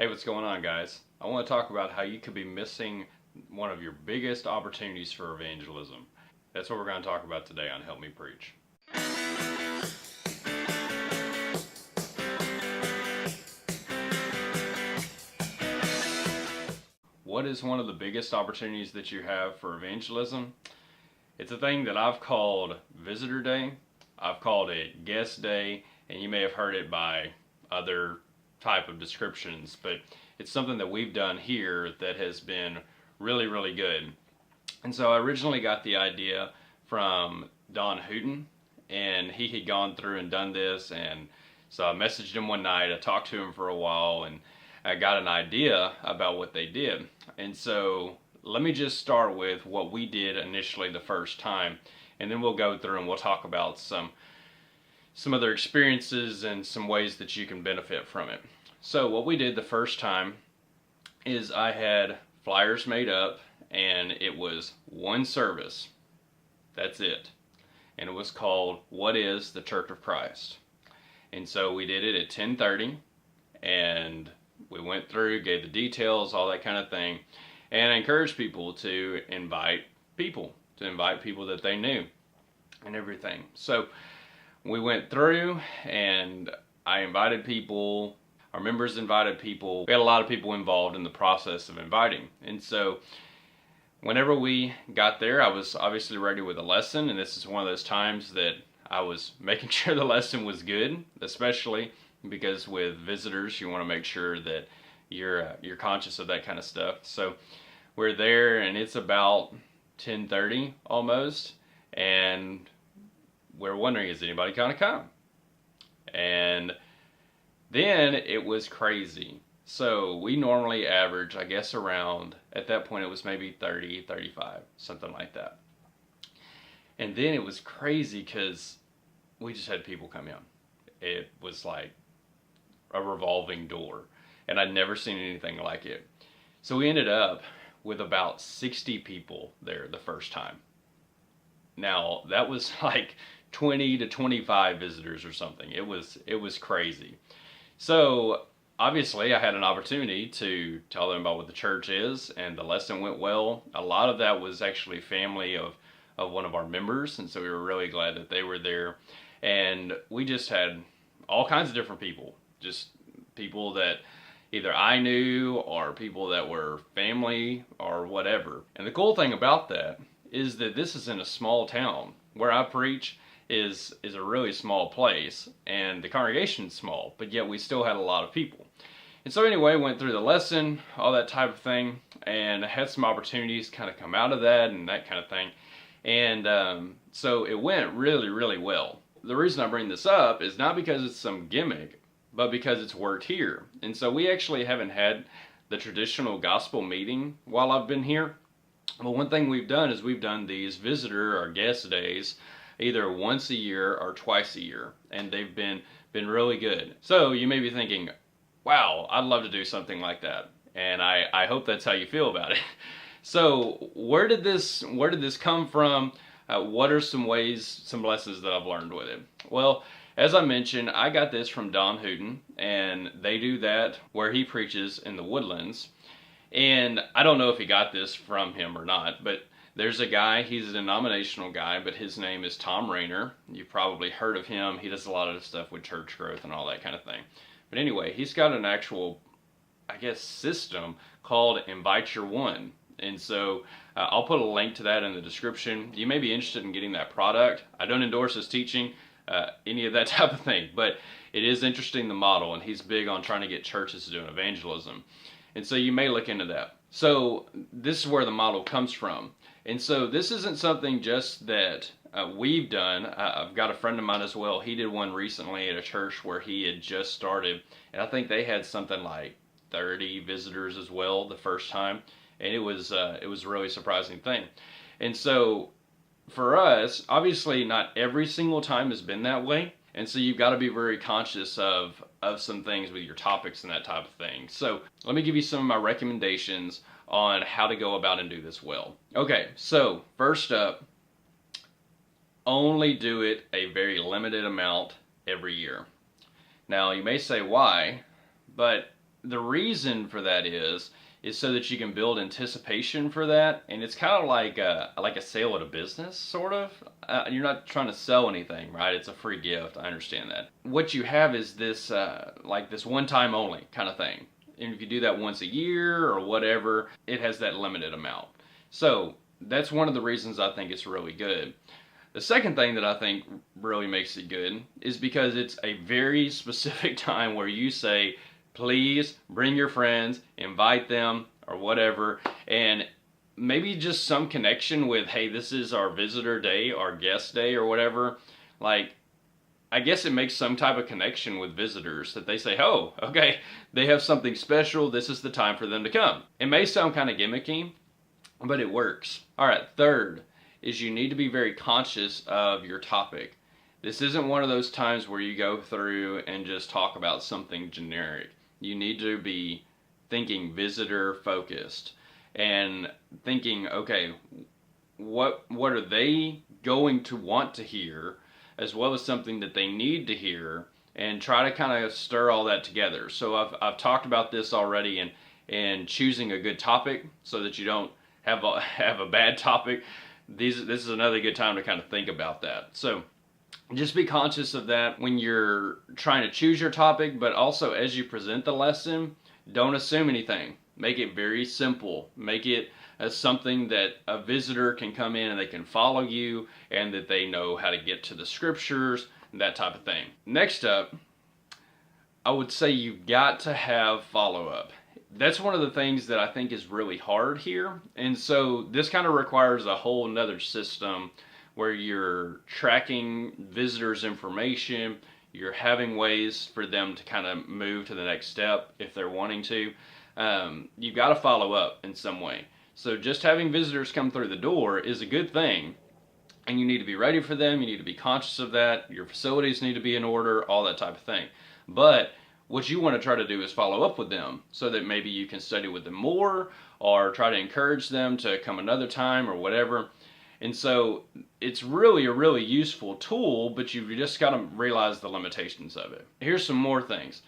Hey, what's going on, guys? I want to talk about how you could be missing one of your biggest opportunities for evangelism. That's what we're going to talk about today on Help Me Preach. What is one of the biggest opportunities that you have for evangelism? It's a thing that I've called Visitor Day. I've called it Guest Day, and you may have heard it by other type of descriptions, but it's something that we've done here that has been really, really good. And so I originally got the idea from Don Hooten, and he had gone through and done this, and so I messaged him one night. I talked to him for a while, and I got an idea about what they did. And so let me just start with what we did initially the first time, and then we'll go through and we'll talk about some other experiences and some ways that you can benefit from it. So what we did the first time is I had flyers made up, and it was one service. That's it. And it was called What is the Church of Christ? And so we did it at 10:30, and we went through, gave the details, all that kind of thing, and I encouraged people to invite people that they knew and everything. So we went through, and I invited people. Our members invited people. We had a lot of people involved in the process of inviting. And so whenever we got there, I was obviously ready with a lesson, and this is one of those times that I was making sure the lesson was good, especially because with visitors, you want to make sure that you're conscious of that kind of stuff. So we're there, and it's about 10:30 almost, and we're wondering, is anybody gonna come? And then it was crazy. So we normally average, I guess, around, at that point it was maybe 30, 35, something like that. And then it was crazy because we just had people come in. It was like a revolving door, and I'd never seen anything like it. So we ended up with about 60 people there the first time. Now that was like 20 to 25 visitors or something. It was crazy. So obviously I had an opportunity to tell them about what the church is, and the lesson went well. A lot of that was actually family of one of our members, and so we were really glad that they were there. And we just had all kinds of different people, just people that either I knew or people that were family or whatever. And the cool thing about that is that this is in a small town. Where I preach is a really small place, and the congregation's small, but yet we still had a lot of people. And so anyway, went through the lesson, all that type of thing, and had some opportunities kind of come out of that and that kind of thing. And so it went really, really well. The reason I bring this up is not because it's some gimmick, but because it's worked here. And so we actually haven't had the traditional gospel meeting while I've been here. But one thing we've done is we've done these visitor or guest days either once a year or twice a year, and they've been really good. So you may be thinking, wow, I'd love to do something like that, and I hope that's how you feel about it. So where did this come from? What are some lessons that I've learned with it? Well, as I mentioned, I got this from Don Hooten, and they do that where he preaches in the Woodlands. And I don't know if he got this from him or not, but there's a guy, he's a denominational guy, but his name is Thom Rainer. You've probably heard of him. He does a lot of stuff with church growth and all that kind of thing. But anyway, he's got an actual, I guess, system called Invite Your One. And so I'll put a link to that in the description. You may be interested in getting that product. I don't endorse his teaching, any of that type of thing, but it is interesting, the model, and he's big on trying to get churches to do an evangelism. And so you may look into that. So this is where the model comes from. And so this isn't something just that we've done. I've got a friend of mine as well. He did one recently at a church where he had just started, and I think they had something like 30 visitors as well the first time, and it was a really surprising thing. And so for us, obviously not every single time has been that way, and so you've got to be very conscious of some things with your topics and that type of thing. So let me give you some of my recommendations on how to go about and do this well. Okay, so first up, only do it a very limited amount every year. Now you may say why, but the reason for that is so that you can build anticipation for that, and it's kind of like a sale at a business, sort of. You're not trying to sell anything, right? It's a free gift. I understand that. What you have is this like this one time only kind of thing, and if you do that once a year or whatever, it has that limited amount. So that's one of the reasons I think it's really good. The second thing that I think really makes it good is because it's a very specific time where you say, please bring your friends, invite them, or whatever, and maybe just some connection with, hey, this is our visitor day, our guest day, or whatever. Like, I guess it makes some type of connection with visitors that they say, oh, okay, they have something special, this is the time for them to come. It may sound kind of gimmicky, but it works. All right, third is you need to be very conscious of your topic. This isn't one of those times where you go through and just talk about something generic. You need to be thinking visitor focused and thinking, okay, what are they going to want to hear, as well as something that they need to hear, and try to kind of stir all that together. So I've talked about this already in choosing a good topic so that you don't have a bad topic. This is another good time to kind of think about that. So just be conscious of that when you're trying to choose your topic, but also as you present the lesson, don't assume anything. Make it very simple. Make it as something that a visitor can come in and they can follow you, and that they know how to get to the scriptures, that type of thing. Next up, I would say you've got to have follow-up. That's one of the things that I think is really hard here. And so this kind of requires a whole nother system where you're tracking visitors' information, you're having ways for them to kind of move to the next step if they're wanting to. You've got to follow up in some way. So just having visitors come through the door is a good thing, and you need to be ready for them, you need to be conscious of that, your facilities need to be in order, all that type of thing. But what you want to try to do is follow up with them so that maybe you can study with them more, or try to encourage them to come another time or whatever. And so it's really a really useful tool, but you've just got to realize the limitations of it. Here's some more things.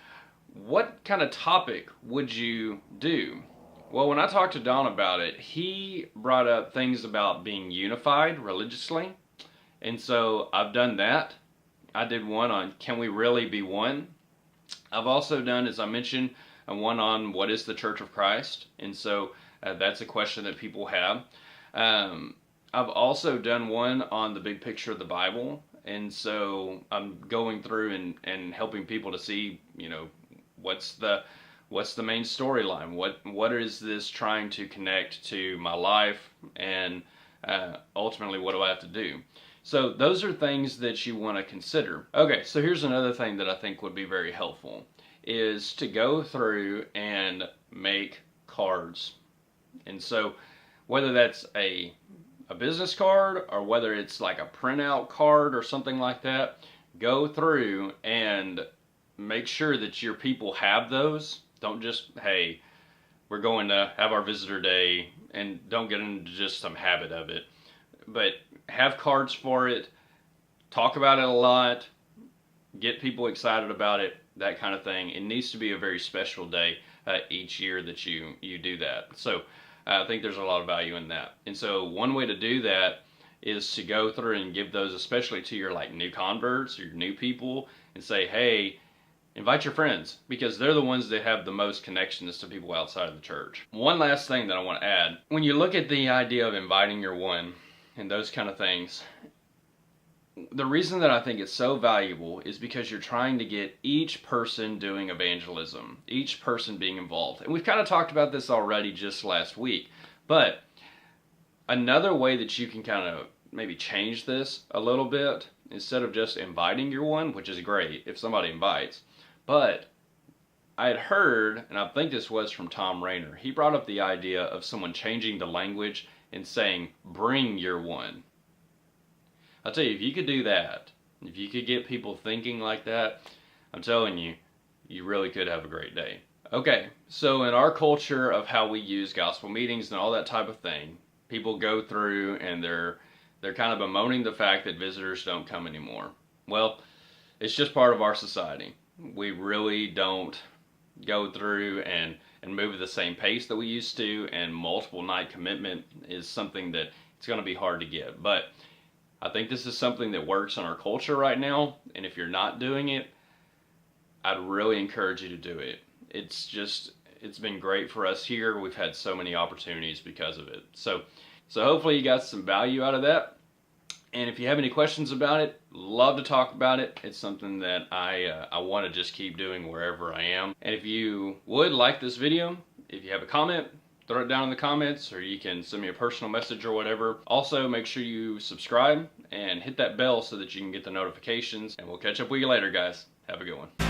What kind of topic would you do? Well, when I talked to Don about it, he brought up things about being unified religiously. And so I've done that. I did one on, can we really be one? I've also done, as I mentioned, one on what is the Church of Christ. And so that's a question that people have. I've also done one on the big picture of the Bible. And so I'm going through and helping people to see, what's the main storyline? What is this trying to connect to my life? And ultimately, what do I have to do? So those are things that you want to consider. Okay, so here's another thing that I think would be very helpful, is to go through and make cards. And so whether that's a business card or whether it's like a printout card or something like that, go through and make sure that your people have those. Don't just, hey, we're going to have our visitor day, and don't get into just some habit of it. But have cards for it, talk about it a lot, get people excited about it, that kind of thing. It needs to be a very special day each year that you do that. So I think there's a lot of value in that. And so one way to do that is to go through and give those, especially to your new converts, your new people, and say, hey, invite your friends, because they're the ones that have the most connections to people outside of the church. One last thing that I want to add, when you look at the idea of inviting your one and those kind of things, the reason that I think it's so valuable is because you're trying to get each person doing evangelism, each person being involved. And we've kind of talked about this already just last week, but another way that you can kind of maybe change this a little bit, instead of just inviting your one, which is great if somebody invites, but I had heard, and I think this was from Tom Rainer, he brought up the idea of someone changing the language and saying, bring your one. I'll tell you, if you could do that, if you could get people thinking like that, I'm telling you, you really could have a great day. Okay, so in our culture of how we use gospel meetings and all that type of thing, people go through and they're kind of bemoaning the fact that visitors don't come anymore. Well, it's just part of our society. We really don't go through and move at the same pace that we used to, and multiple night commitment is something that it's going to be hard to get. But I think this is something that works in our culture right now, and if you're not doing it, I'd really encourage you to do it. It's been great for us here. We've had so many opportunities because of it. So hopefully you got some value out of that. And if you have any questions about it, love to talk about it. It's something that I want to just keep doing wherever I am. And if you would like this video, if you have a comment, throw it down in the comments, or you can send me a personal message or whatever. Also, make sure you subscribe and hit that bell so that you can get the notifications. And we'll catch up with you later, guys. Have a good one.